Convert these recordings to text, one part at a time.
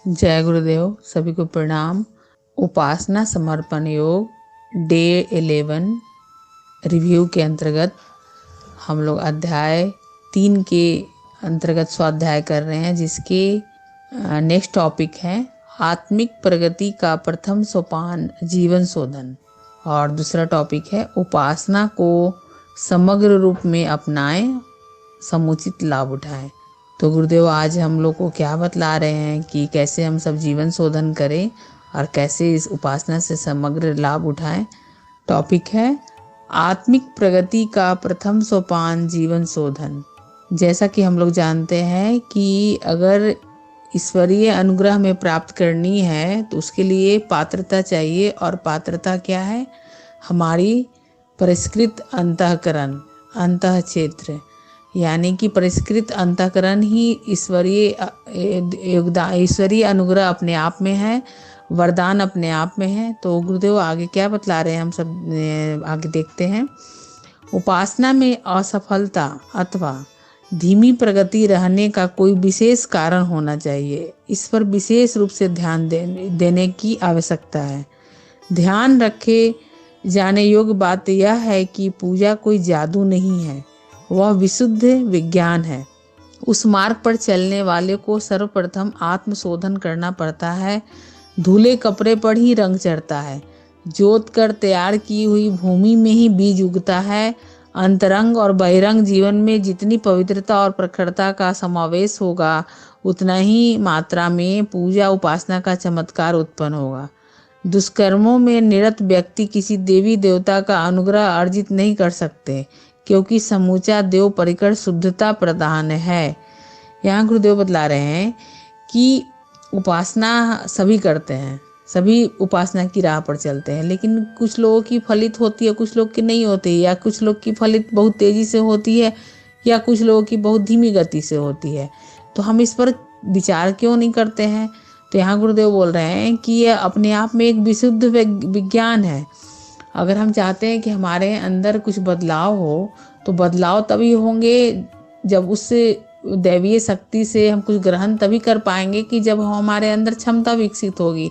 जय गुरुदेव, सभी को प्रणाम। उपासना समर्पण योग डे 11 रिव्यू के अंतर्गत हम लोग अध्याय 3 के अंतर्गत स्वाध्याय कर रहे हैं, जिसके नेक्स्ट टॉपिक है आत्मिक प्रगति का प्रथम सोपान जीवन शोधन, और दूसरा टॉपिक है उपासना को समग्र रूप में अपनाएं, समुचित लाभ उठाएं। तो गुरुदेव आज हम लोग को क्या बतला रहे हैं कि कैसे हम सब जीवन शोधन करें और कैसे इस उपासना से समग्र लाभ उठाएं। टॉपिक है आत्मिक प्रगति का प्रथम सोपान जीवन शोधन। जैसा कि हम लोग जानते हैं कि अगर ईश्वरीय अनुग्रह में प्राप्त करनी है तो उसके लिए पात्रता चाहिए, और पात्रता क्या है? हमारी परिष्कृत अंतःकरण, अंतः क्षेत्र, यानी कि परिष्कृत अंतःकरण ही ईश्वरीय योगदान, ईश्वरीय अनुग्रह अपने आप में है, वरदान अपने आप में है। तो गुरुदेव आगे क्या बतला रहे हैं, हम सब आगे देखते हैं। उपासना में असफलता अथवा धीमी प्रगति रहने का कोई विशेष कारण होना चाहिए। इस पर विशेष रूप से ध्यान देने की आवश्यकता है। ध्यान रखे जाने योग्य बात यह है कि पूजा कोई जादू नहीं है, वह विशुद्ध विज्ञान है। उस मार्ग पर चलने वाले को सर्वप्रथम आत्मशोधन करना पड़ता है। धुले कपड़े पर ही रंग चढ़ता है। जोत कर तैयार की हुई भूमि में ही बीज उगता है। अंतरंग और बहिरंग जीवन में जितनी पवित्रता और प्रखरता का समावेश होगा, उतना ही मात्रा में पूजा उपासना का चमत्कार उत्पन्न होगा। दुष्कर्मों में निरत व्यक्ति किसी देवी देवता का अनुग्रह अर्जित नहीं कर सकते, क्योंकि समूचा देव परिकर शुद्धता प्रदान है। यहाँ गुरुदेव बतला रहे हैं कि उपासना सभी करते हैं, सभी उपासना की राह पर चलते हैं, लेकिन कुछ लोगों की फलित होती है, कुछ लोग की नहीं होती, या कुछ लोग की फलित बहुत तेजी से होती है, या कुछ लोगों की बहुत धीमी गति से होती है। तो हम इस पर विचार क्यों नहीं करते हैं? तो यहाँ गुरुदेव बोल रहे हैं कि यह अपने आप में एक विशुद्ध विज्ञान है। अगर हम चाहते हैं कि हमारे अंदर कुछ बदलाव हो, तो बदलाव तभी होंगे जब उससे दैवीय शक्ति से हम कुछ ग्रहण तभी कर पाएंगे कि जब हमारे अंदर क्षमता विकसित होगी।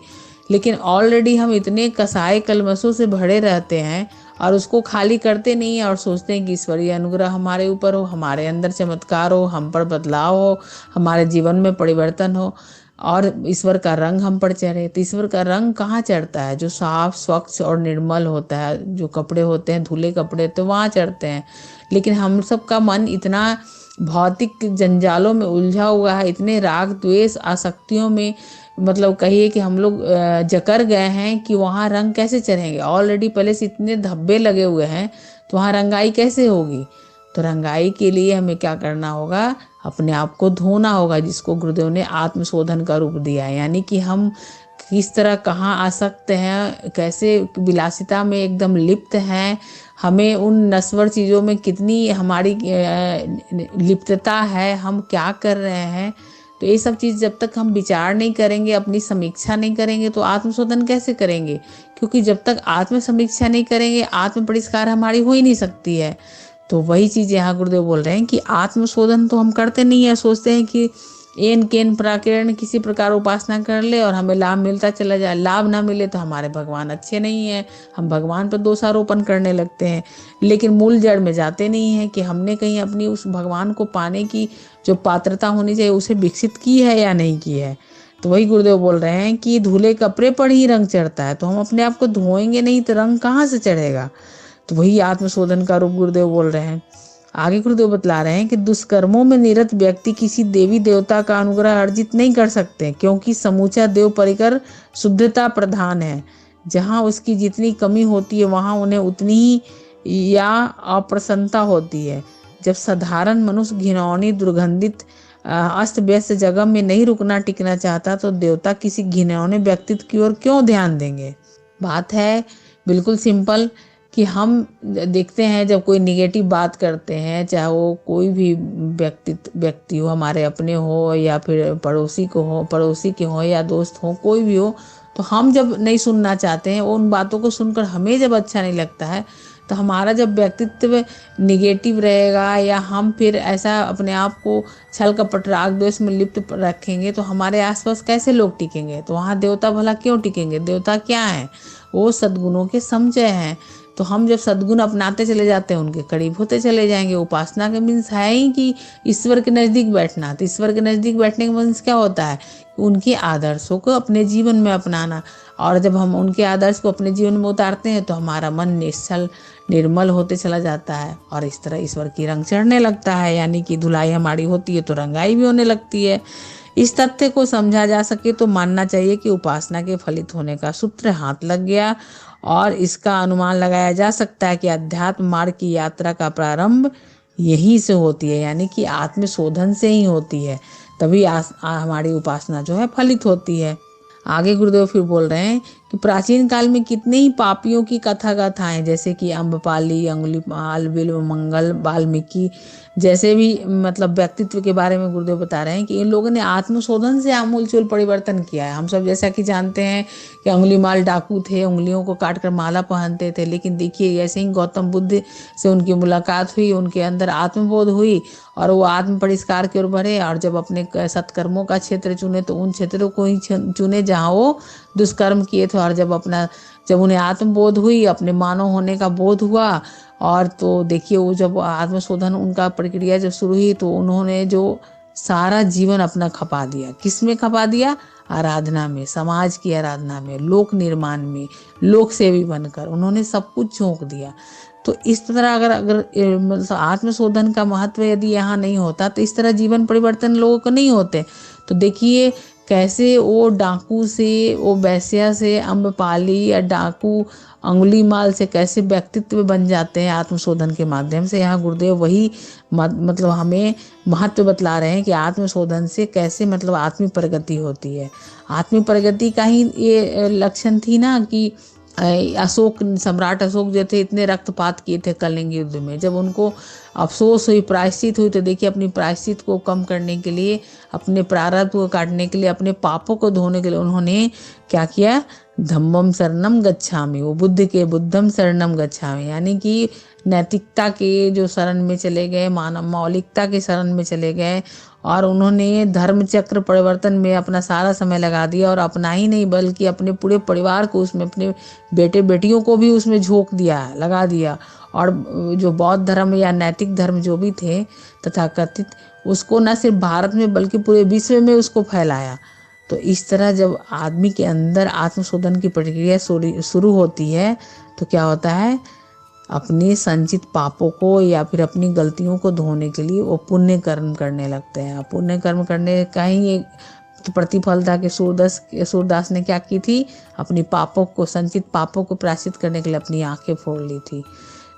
लेकिन ऑलरेडी हम इतने कसाए कलमशों से भरे रहते हैं और उसको खाली करते नहीं हैं, और सोचते हैं कि ईश्वरीय अनुग्रह हमारे ऊपर हो, हमारे अंदर चमत्कार हो, हम पर बदलाव हो, हमारे जीवन में परिवर्तन हो और ईश्वर का रंग हम पर चढ़े। तो ईश्वर का रंग कहाँ चढ़ता है? जो साफ स्वच्छ और निर्मल होता है, जो कपड़े होते हैं धुले कपड़े, तो वहाँ चढ़ते हैं। लेकिन हम सब का मन इतना भौतिक जंजालों में उलझा हुआ है, इतने राग द्वेष आसक्तियों में, मतलब कहिए कि हम लोग जकड़ गए हैं कि वहाँ रंग कैसे चढ़ेंगे। ऑलरेडी पहले से इतने धब्बे लगे हुए हैं, तो वहाँ रंगाई कैसे होगी? तो रंगाई के लिए हमें क्या करना होगा? अपने आप को धोना होगा, जिसको गुरुदेव ने आत्मशोधन का रूप दिया है। यानी कि हम किस तरह कहाँ आसक्त हैं, कैसे विलासिता में एकदम लिप्त हैं, हमें उन नश्वर चीज़ों में कितनी हमारी लिप्तता है, हम क्या कर रहे हैं। तो ये सब चीज़ जब तक हम विचार नहीं करेंगे, अपनी समीक्षा नहीं करेंगे, तो आत्मशोधन कैसे करेंगे? क्योंकि जब तक आत्म समीक्षा नहीं करेंगे, आत्म परिष्कार हमारी हो ही नहीं सकती है। तो वही चीज़ यहाँ गुरुदेव बोल रहे हैं कि आत्मशोधन तो हम करते नहीं है, सोचते हैं कि एन केन प्राकरण किसी प्रकार उपासना कर ले और हमें लाभ मिलता चला जाए। लाभ ना मिले तो हमारे भगवान अच्छे नहीं हैं, हम भगवान पर दोषारोपण करने लगते हैं, लेकिन मूल जड़ में जाते नहीं हैं कि हमने कहीं अपनी उस भगवान को पाने की जो पात्रता होनी चाहिए उसे विकसित की है या नहीं की है। तो वही गुरुदेव बोल रहे हैं कि धुले कपड़े पर ही रंग चढ़ता है, तो हम अपने आप को धोएंगे नहीं तो रंग कहाँ से चढ़ेगा? तो वही आत्मशोधन का रूप गुरुदेव बोल रहे हैं। आगे गुरुदेव बतला रहे हैं कि दुष्कर्मों में निरत व्यक्ति किसी देवी देवता का अनुग्रह अर्जित नहीं कर सकते, क्योंकि समूचा देव परिकर शुद्धता प्रधान है। जहाँ उसकी जितनी कमी होती है, वहाँ उन्हें उतनी ही या अप्रसन्नता होती है। जब साधारण मनुष्य घिनौनी दुर्गंधित अस्त व्यस्त जगह में नहीं रुकना टिकना चाहता, तो देवता किसी घिनौने व्यक्तित्व की ओर क्यों ध्यान देंगे? बात है बिल्कुल सिंपल कि हम देखते हैं जब कोई निगेटिव बात करते हैं, चाहे वो कोई भी व्यक्ति हो, हमारे अपने हो या फिर पड़ोसी के हो या दोस्त हो, कोई भी हो, तो हम जब नहीं सुनना चाहते हैं, उन बातों को सुनकर हमें जब अच्छा नहीं लगता है, तो हमारा जब व्यक्तित्व निगेटिव रहेगा या हम फिर ऐसा अपने आप को छल कपट राग द्वेष में लिप्त रखेंगे तो हमारे आसपास कैसे लोग टिकेंगे। तो वहाँ देवता भला क्यों टिकेंगे। देवता क्या है, वो सद्गुणों के समझय हैं। तो हम जब सद्गुण अपनाते चले जाते हैं उनके करीब होते चले जाएंगे। उपासना के मीन्स है ही कि ईश्वर के नज़दीक बैठना। तो ईश्वर के नज़दीक बैठने का मीन्स क्या होता है, उनके आदर्शों को अपने जीवन में अपनाना। और जब हम उनके आदर्श को अपने जीवन में उतारते हैं तो हमारा मन निश्चल निर्मल होते चला जाता है और इस तरह ईश्वर की रंग चढ़ने लगता है। यानी कि धुलाई हमारी होती है तो रंगाई भी होने लगती है। इस तथ्य को समझा जा सके तो मानना चाहिए कि उपासना के फलित होने का सूत्र हाथ लग गया और इसका अनुमान लगाया जा सकता है कि अध्यात्म मार्ग की यात्रा का प्रारंभ यहीं से होती है, यानी कि आत्मशोधन से ही होती है। तभी हमारी उपासना जो है फलित होती है। आगे गुरुदेव फिर बोल रहे हैं कि प्राचीन काल में कितने ही पापियों की कथा गाथाएं जैसे कि अम्बपाली, अंगुलीमाल, बिल्वमंगल, वाल्मीकि जैसे भी मतलब व्यक्तित्व के बारे में गुरुदेव बता रहे हैं कि इन लोगों ने आत्मशोधन से आमूलचूल परिवर्तन किया है। हम सब जैसा कि जानते हैं कि अंगुलीमाल डाकू थे, उंगलियों को काट कर माला पहनते थे, लेकिन देखिए जैसे ही गौतम बुद्ध से उनकी मुलाकात हुई, उनके अंदर आत्मबोध हुई और वो आत्म परिष्कार की ओर बढ़े और जब अपने सत्कर्मों का क्षेत्र चुने तो उन क्षेत्रों को ही चुने जहाँ वो दुष्कर्म किए थे। और जब उन्हें आत्मबोध हुई, अपने मानव होने का बोध हुआ और तो देखिए वो जब आत्मशोधन उनका प्रक्रिया जब शुरू हुई तो उन्होंने जो सारा जीवन अपना खपा दिया। किस में खपा दिया, आराधना में, समाज की आराधना में, लोक निर्माण में, लोक सेवी बनकर उन्होंने सब कुछ झोंक दिया। तो इस तरह अगर मतलब आत्मशोधन का महत्व यदि यहाँ नहीं होता तो इस तरह जीवन परिवर्तन लोगों को नहीं होते। तो देखिए कैसे वो डाकू से, वो वैश्या से, अम्बपाली या डाकू अंगुलीमाल से कैसे व्यक्तित्व बन जाते हैं आत्मशोधन के माध्यम से। यहाँ गुरुदेव वही मतलब हमें महत्व बतला रहे हैं कि आत्मशोधन से कैसे मतलब आत्मिक प्रगति होती है। आत्मिक प्रगति का ही ये लक्षण थी ना कि अशोक, सम्राट अशोक जो थे इतने रक्तपात किए थे कलिंग युद्ध में। जब उनको अफसोस हुई, प्रायश्चित हुई, तो देखिए अपनी प्रायश्चित को कम करने के लिए, अपने प्रारब्ध को काटने के लिए, अपने पापों को धोने के लिए उन्होंने क्या किया, धम्मम शरणम गच्छामि, वो बुद्ध के बुद्धम शरणम गच्छामि, यानी कि नैतिकता के जो शरण में चले गए, मानव मौलिकता के शरण में चले गए और उन्होंने धर्म चक्र परिवर्तन में अपना सारा समय लगा दिया। और अपना ही नहीं बल्कि अपने पूरे परिवार को उसमें, अपने बेटे बेटियों को भी उसमें झोंक दिया, लगा दिया। और जो बौद्ध धर्म या नैतिक धर्म जो भी थे तथाकथित, उसको न सिर्फ भारत में बल्कि पूरे विश्व में उसको फैलाया। तो इस तरह जब आदमी के अंदर आत्मशोधन की प्रक्रिया शुरू होती है तो क्या होता है, अपने संचित पापों को या फिर अपनी गलतियों को धोने के लिए वो पुण्य कर्म करने लगते हैं। पुण्य कर्म करने का ही एक तो प्रतिफल था कि सूरदास ने क्या की थी, अपनी पापों को, संचित पापों को प्रायश्चित करने के लिए अपनी आंखें फोड़ ली थी।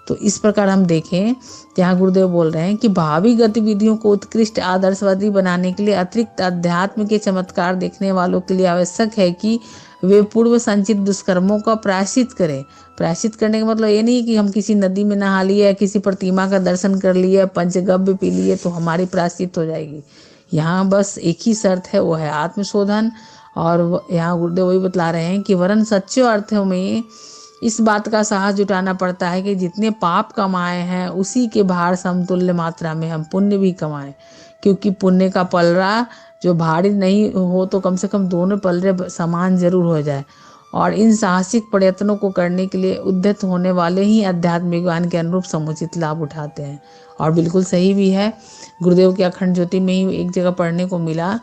तो इस प्रकार हम देखें तो यहाँ गुरुदेव बोल रहे हैं कि भावी गतिविधियों को उत्कृष्ट आदर्शवादी बनाने के लिए अतिरिक्त अध्यात्म के चमत्कार देखने वालों के लिए आवश्यक है कि वे पूर्व संचित दुष्कर्मों का प्रायश्चित करें। प्रायश्चित करने का मतलब ये नहीं कि हम किसी नदी में नहा लिए या किसी प्रतिमा का दर्शन कर लिए, पंचगव्य पी लिए तो हमारी प्रायश्चित हो जाएगी। यहाँ बस एक ही शर्त है, वो है आत्मशोधन। और यहाँ गुरुदेव वही बतला रहे हैं कि वरन सच्चे अर्थों में इस बात का साहस जुटाना पड़ता है कि जितने पाप कमाए हैं उसी के भार समतुल्य मात्रा में हम पुण्य भी कमाएं। क्योंकि पुण्य का पलड़ा जो भारी नहीं हो तो कम से कम दोनों पलड़े समान जरूर हो जाए। और इन साहसिक प्रयत्नों को करने के लिए उद्यत होने वाले ही अध्यात्म विज्ञान के अनुरूप समुचित लाभ उठाते हैं। और बिल्कुल सही भी है। गुरुदेव की अखंड ज्योति में ही एक जगह पढ़ने को मिला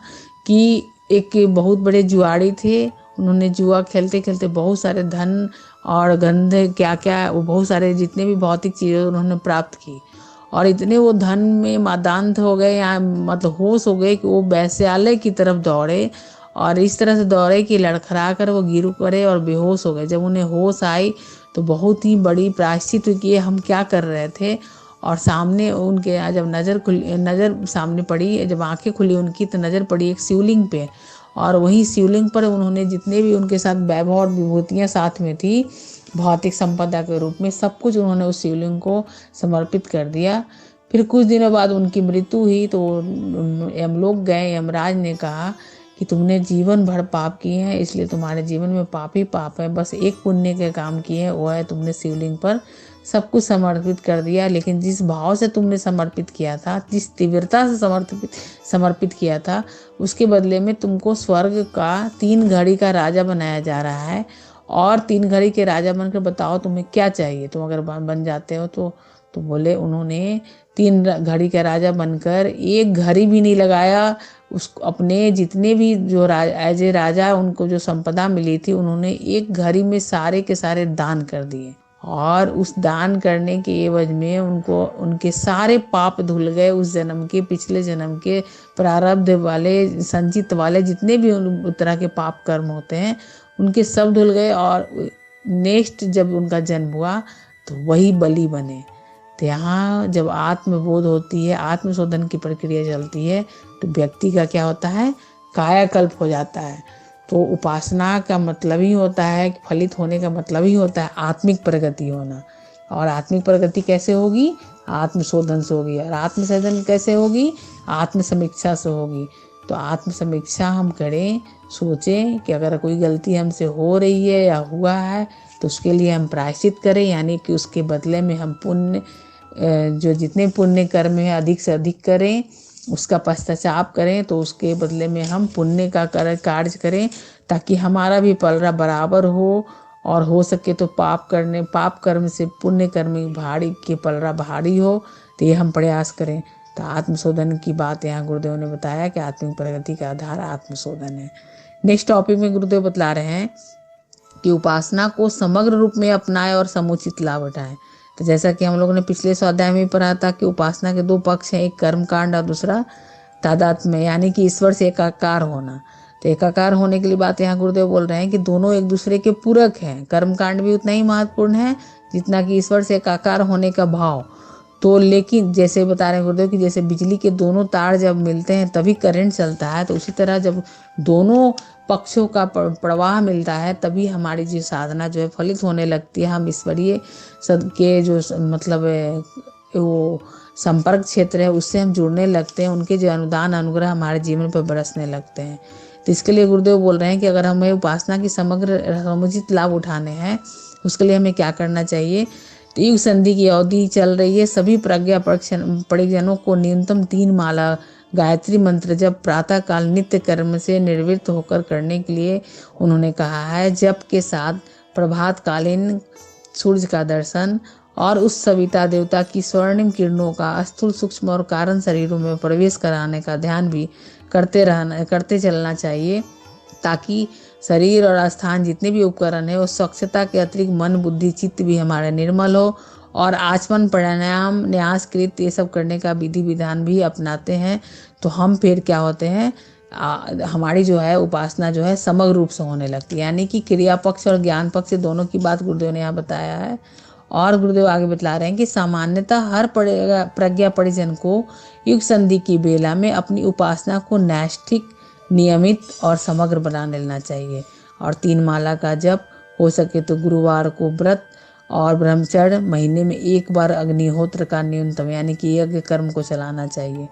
कि एक बहुत बड़े जुआड़ी थे, उन्होंने जुआ खेलते खेलते बहुत सारे धन और गंधे क्या क्या, वो बहुत सारे जितने भी भौतिक चीज़ें उन्होंने प्राप्त की। और इतने वो धन में मादांत हो गए या मतलब होश हो गए कि वो वैश्यालय की तरफ दौड़े और इस तरह से दौड़े कि लड़खड़ा कर वो गिर पड़े और बेहोश हो गए। जब उन्हें होश आई तो बहुत ही बड़ी प्रायश्चित हुई कि ये हम क्या कर रहे थे। और सामने उनके जब नज़र सामने पड़ी, जब आंखें खुली उनकी तो नज़र पड़ी एक शिवलिंग पे। और वही शिवलिंग पर उन्होंने जितने भी उनके साथ वैभव और विभूतियाँ साथ में थी भौतिक संपदा के रूप में, सब कुछ उन्होंने उस शिवलिंग को समर्पित कर दिया। फिर कुछ दिनों बाद उनकी मृत्यु हुई तो यमलोक गए। यमराज ने कहा कि तुमने जीवन भर पाप किए हैं, इसलिए तुम्हारे जीवन में पाप ही पाप है। बस एक पुण्य के काम किए हैं, वो है तुमने शिवलिंग पर सब कुछ समर्पित कर दिया। लेकिन जिस भाव से तुमने समर्पित किया था, जिस तीव्रता से समर्पित किया था, उसके बदले में तुमको स्वर्ग का 3 घड़ी का राजा बनाया जा रहा है। और 3 घड़ी के राजा बनकर बताओ तुम्हें क्या चाहिए, तुम अगर बन जाते हो तो बोले उन्होंने 3 घड़ी का राजा बनकर एक घड़ी भी नहीं लगाया। उस अपने जितने भी जो एज ए राजा उनको जो संपदा मिली थी, उन्होंने एक घड़ी में सारे के सारे दान कर दिए। और उस दान करने के एवज में उनको उनके सारे पाप धुल गए। उस जन्म के, पिछले जन्म के प्रारब्ध वाले, संचित वाले जितने भी तरह के पाप कर्म होते हैं, उनके सब धुल गए। और नेक्स्ट जब उनका जन्म हुआ तो वही बलि बने। तो यहाँ जब आत्मबोध होती है, आत्मशोधन की प्रक्रिया चलती है, तो व्यक्ति का क्या होता है, कायाकल्प हो जाता है। तो उपासना का मतलब ही होता है, फलित होने का मतलब ही होता है आत्मिक प्रगति होना। और आत्मिक प्रगति कैसे होगी, आत्मशोधन से होगी। और आत्मशोधन कैसे होगी, आत्मसमीक्षा से होगी। तो आत्मसमीक्षा हम करें, सोचें कि अगर कोई गलती हमसे हो रही है या हुआ है तो उसके लिए हम प्रायश्चित करें, यानी कि उसके बदले में हम पुण्य, जो जितने पुण्य कर्म है अधिक से अधिक करें, उसका पश्चाताप करें। तो उसके बदले में हम पुण्य का कार्य करें, ताकि हमारा भी पलड़ा बराबर हो। और हो सके तो पाप कर्म से पुण्य कर्म भारी के पलड़ा भारी हो। तो ये हम प्रयास करें। तो आत्मशोधन की बात यहाँ गुरुदेव ने बताया कि आत्मिक प्रगति का आधार आत्मशोधन है। नेक्स्ट टॉपिक में गुरुदेव बतला रहे हैं कि उपासना को समग्र रूप में अपनाएं और समुचित लाभ उठाएं। तो जैसा कि हम लोगों ने पिछले स्वाध्याय में पढ़ा था कि उपासना के 2 पक्ष हैं, एक कर्म कांड और दूसरा तादात्म्य, यानी कि ईश्वर से एकाकार होना। तो एकाकार होने के लिए बात यहाँ गुरुदेव बोल रहे हैं कि दोनों एक दूसरे के पूरक हैं। कर्म कांड भी उतना ही महत्वपूर्ण है जितना कि ईश्वर से एकाकार होने का भाव। तो लेकिन जैसे बता रहे हैं गुरुदेव कि जैसे बिजली के दोनों तार जब मिलते हैं तभी करंट चलता है, तो उसी तरह जब दोनों पक्षों का प्रवाह मिलता है तभी हमारी जो साधना जो है फलित होने लगती है। हम ईश्वरीय सद के जो मतलब वो संपर्क क्षेत्र है उससे हम जुड़ने लगते हैं, उनके जो अनुदान अनुग्रह हमारे जीवन पर बरसने लगते हैं। तो इसके लिए गुरुदेव बोल रहे हैं कि अगर हमें उपासना की समग्र समुचित लाभ उठाने हैं, उसके लिए हमें क्या करना चाहिए। तो युग संधि की अवधि चल रही है। सभी प्रज्ञा परिजनों को न्यूनतम 3 माला गायत्री मंत्र जब प्रातः काल नित्य कर्म से निवृत्त होकर करने के लिए उन्होंने कहा है। जप के साथ प्रभात कालीन सूर्य का दर्शन और उस सविता देवता की स्वर्णिम किरणों का स्थूल सूक्ष्म और कारण शरीरों में प्रवेश कराने का ध्यान भी करते चलना चाहिए, ताकि शरीर और स्थान जितने भी उपकरण है वो स्वच्छता के अतिरिक्त मन बुद्धि चित्त भी हमारे निर्मल हो। और आचमन प्राणायाम न्यास कृत ये सब करने का विधि विधान भी अपनाते हैं, तो हम फिर क्या होते हैं, हमारी जो है उपासना जो है समग्र रूप से होने लगती है। यानी कि क्रिया पक्ष और ज्ञान पक्ष दोनों की बात गुरुदेव ने यहाँ बताया है। और गुरुदेव आगे बतला रहे हैं कि सामान्यतः हर प्रज्ञा परिजन को युग संधि की बेला में अपनी उपासना को नैष्ठिक, नियमित और समग्र बना लेना चाहिए। और 3 माला का जप हो सके तो गुरुवार को व्रत और ब्रह्मचर्य, महीने में 1 बार अग्निहोत्र का न्यूनतम यानी कि यज्ञ कर्म को चलाना चाहिए।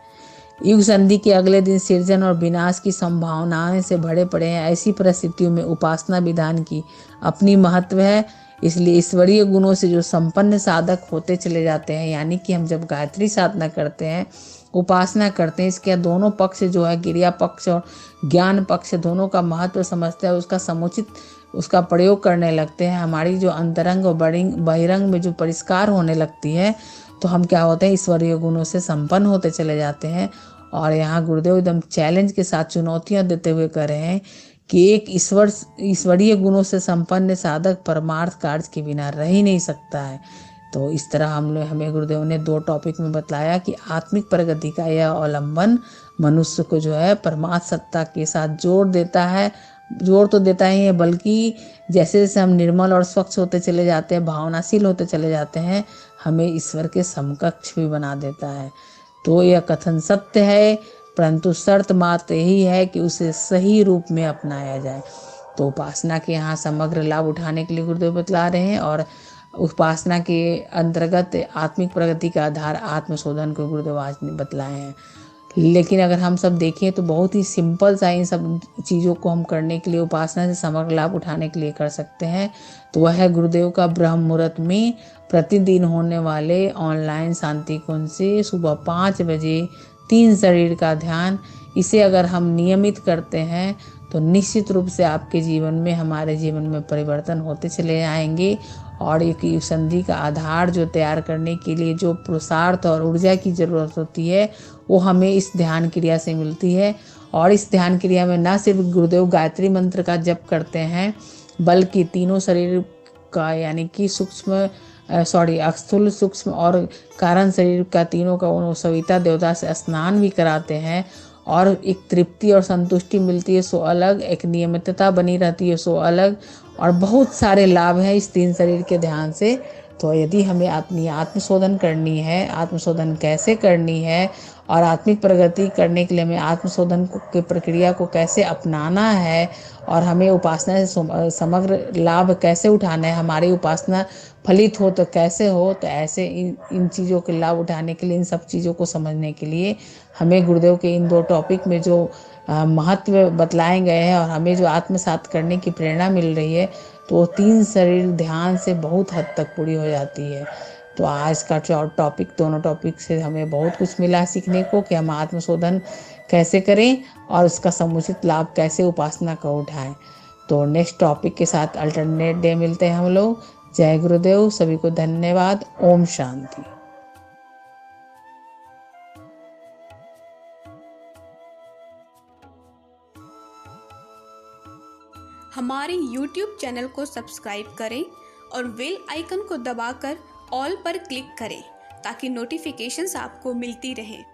युग संधि के अगले दिन सृजन और विनाश की संभावनाएं से भरे पड़े हैं। ऐसी परिस्थितियों में उपासना विधान की अपनी महत्व है। इसलिए ईश्वरीय गुणों से जो संपन्न साधक होते चले जाते हैं, यानी कि हम जब गायत्री साधना करते हैं, उपासना करते हैं, इसके दोनों पक्ष जो है क्रिया पक्ष और ज्ञान पक्ष दोनों का महत्व समझते हैं, उसका समुचित उसका प्रयोग करने लगते हैं। हमारी जो अंतरंग और बहिरंग में जो परिष्कार होने लगती है, तो हम क्या होते हैं, ईश्वरीय गुणों से संपन्न होते चले जाते हैं। और यहाँ गुरुदेव एकदम चैलेंज के साथ चुनौतियाँ देते हुए कह रहे हैं कि एक ईश्वरीय गुणों से संपन्न साधक परमार्थ कार्य के बिना रह ही नहीं सकता है। तो इस तरह हमें गुरुदेव ने 2 टॉपिक में बतलाया कि आत्मिक प्रगति का यह अवलंबन मनुष्य को जो है परमात्म सत्ता के साथ जोड़ तो देता ही है, बल्कि जैसे जैसे हम निर्मल और स्वच्छ होते चले जाते हैं, भावनाशील होते चले जाते हैं, हमें ईश्वर के समकक्ष भी बना देता है। तो यह कथन सत्य है, परंतु शर्त मात्र यही है कि उसे सही रूप में अपनाया जाए। तो उपासना के यहाँ समग्र लाभ उठाने के लिए गुरुदेव बतला रहे हैं। और उपासना के अंतर्गत आत्मिक प्रगति का आधार आत्मशोधन को गुरुदेव आज ने बतलाए हैं। लेकिन अगर हम सब देखें तो बहुत ही सिंपल सा इन सब चीज़ों को हम करने के लिए, उपासना से समग्र लाभ उठाने के लिए कर सकते हैं। तो वह है गुरुदेव का ब्रह्म मुहूर्त में प्रतिदिन होने वाले ऑनलाइन शांति कुंज से सुबह 5 बजे 3 शरीर का ध्यान। इसे अगर हम नियमित करते हैं तो निश्चित रूप से आपके जीवन में, हमारे जीवन में परिवर्तन होते चले आएंगे। और एक संधि का आधार जो तैयार करने के लिए जो पुरुषार्थ और ऊर्जा की ज़रूरत होती है, वो हमें इस ध्यान क्रिया से मिलती है। और इस ध्यान क्रिया में न सिर्फ गुरुदेव गायत्री मंत्र का जप करते हैं, बल्कि तीनों शरीर का, यानी कि स्थूल, सूक्ष्म और कारण शरीर का, तीनों का सविता देवता से स्नान भी कराते हैं। और एक तृप्ति और संतुष्टि मिलती है सो अलग, एक नियमितता बनी रहती है सो अलग, और बहुत सारे लाभ हैं इस 3 शरीर के ध्यान से। तो यदि हमें अपनी आत्मशोधन करनी है, आत्मशोधन कैसे करनी है और आत्मिक प्रगति करने के लिए हमें आत्मशोधन की प्रक्रिया को कैसे अपनाना है, और हमें उपासना से समग्र लाभ कैसे उठाना है, हमारी उपासना फलित हो तो कैसे हो, तो ऐसे इन चीज़ों के लाभ उठाने के लिए, इन सब चीज़ों को समझने के लिए हमें गुरुदेव के इन 2 टॉपिक में जो महत्व बतलाए गए हैं और हमें जो आत्मसात करने की प्रेरणा मिल रही है, तो 3 शरीर ध्यान से बहुत हद तक पूरी हो जाती है। तो आज का टॉपिक, दोनों टॉपिक से हमें बहुत कुछ मिला सीखने को, कि हम आत्मशोधन कैसे करें और उसका समुचित लाभ कैसे उपासना का उठाएं। तो नेक्स्ट टॉपिक के साथ अल्टरनेट डे मिलते हैं हम लोग। जय गुरुदेव, सभी को धन्यवाद। ओम शांति। हमारे YouTube चैनल को सब्सक्राइब करें और बेल आइकन को दबाकर ऑल पर क्लिक करें ताकि नोटिफिकेशंस आपको मिलती रहें।